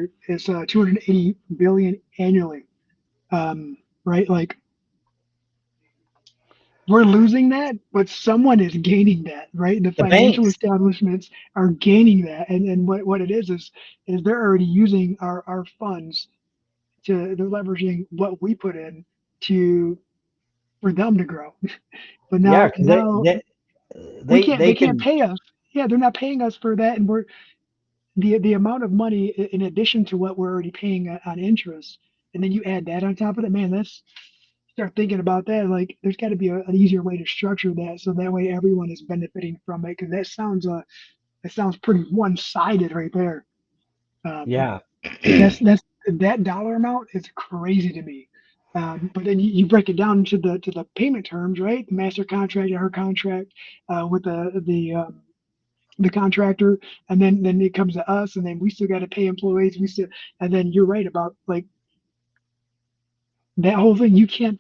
report is 280 billion annually. Right? Like we're losing that, but someone is gaining that, right? The The financial banks. establishments are gaining that, and what it is they're already using our funds to they're leveraging what we put in to for them to grow. But Yeah, now because now we can't they they can't can. pay us. Yeah, they're not paying us for that, and we're the amount of money in addition to what we're already paying on interest, and then you add that on top of it, man. That's start thinking about that. Like, there's got to be an easier way to structure that so that way everyone is benefiting from it. Because that sounds pretty one sided right there. Um, Yeah. that's that dollar amount is crazy to me. But then you break it down to the payment terms, right? The master contract and her contract with the contractor, and then it comes to us, and then we still got to pay employees. We still, and then you're right about like that whole thing. You can't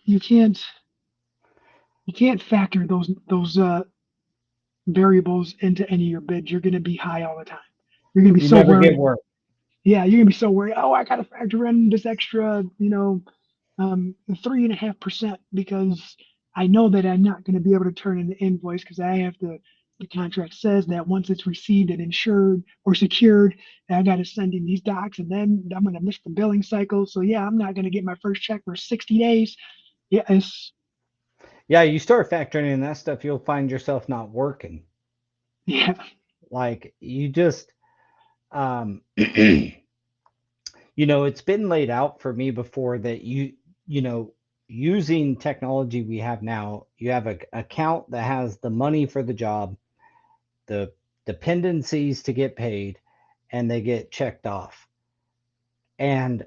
factor those variables into any of your bids. You're going to be high all the time. You're going to be You so never get worried. work. Yeah, you're going to be so worried. Oh, I got to factor in this extra, 3.5% because I know that I'm not going to be able to turn in the invoice because I have to. The contract says that once it's received and insured or secured, I got to send in these docs, and then I'm going to miss the billing cycle. So yeah, I'm not going to get my first check for 60 days. Yeah, it's Yeah, you start factoring in that stuff, you'll find yourself not working. yeah, Like you just, um, it's been laid out for me before that you know, using technology we have now, you have a account that has the money for the job, the dependencies to get paid, and they get checked off. And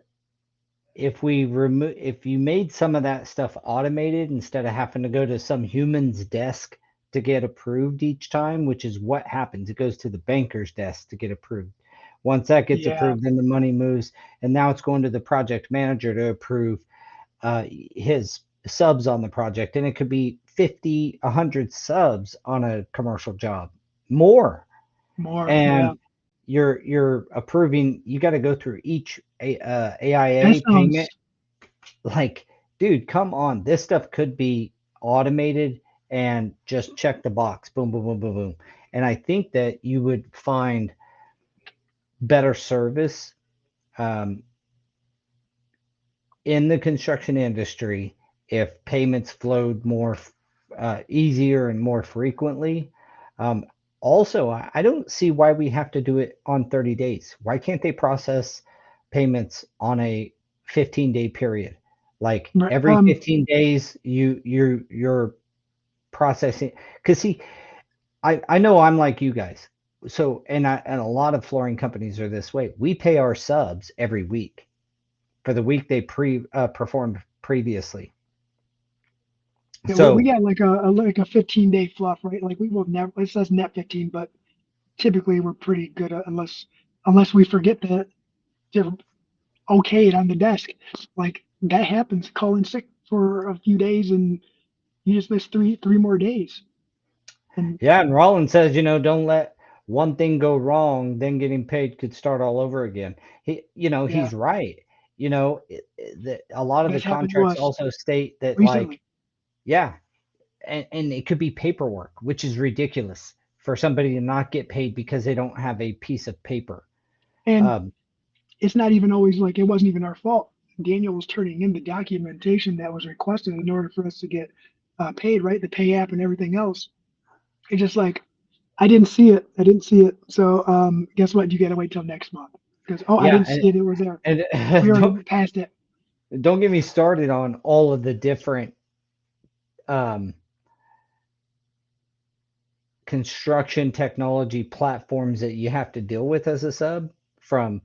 if you made some of that stuff automated instead of having to go to some human's desk to get approved each time, which is what happens. It goes to the banker's desk to get approved. Once that gets yeah, approved, then the money moves, and now it's going to the project manager to approve his subs on the project, and it could be 50, 100 subs on a commercial job, more. more, yeah. And you're approving. You got to go through each That AIA sounds payment. Like, dude, come on. This stuff could be automated and just check the box. Boom, boom, boom, boom, boom. And I think that you would find better service um, in the construction industry if payments flowed more easier and more frequently. Um, Also, I don't see why we have to do it on 30 days. Why can't they process payments on a 15-day period? Like right. every 15 days, you're processing. Because see, I know I'm like you guys. So and a lot of flooring companies are this way. We pay our subs every week for the week they performed previously. Yeah, we So got like a 15-day fluff, right? Like we will never. It says net 15, but typically we're pretty good unless we forget to okay it on the desk. Like that happens. Call in sick for a few days and you just miss three more days. And yeah, and Rollins says, don't let one thing go wrong, then getting paid could start all over again. yeah, He's right. A lot of the that's happened to contracts us also state that, like, recently. yeah, and it could be paperwork, which is ridiculous for somebody to not get paid because they don't have a piece of paper. And Um, it's not even always like it wasn't even our fault. Daniel was turning in the documentation that was requested in order for us to get paid, right? The pay app and everything else. It's just like I didn't see it. I didn't see it. So guess what? You got to wait till next month because I yeah, didn't see it. It was there. We and already don't passed it. don't get me started on all of the different um, construction technology platforms that you have to deal with as a sub, from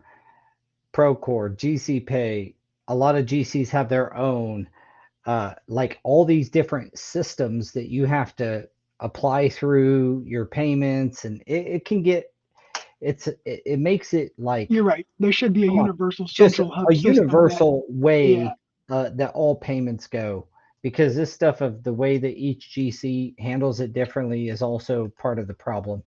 Procore, GC Pay. A lot of GCs have their own, like all these different systems that you have to apply through your payments, and it can get it makes it like, You're right. There should be a come on, universal just central a hub system that, universal yeah, way that all payments go. Because this stuff of the way that each GC handles it differently is also part of the problem.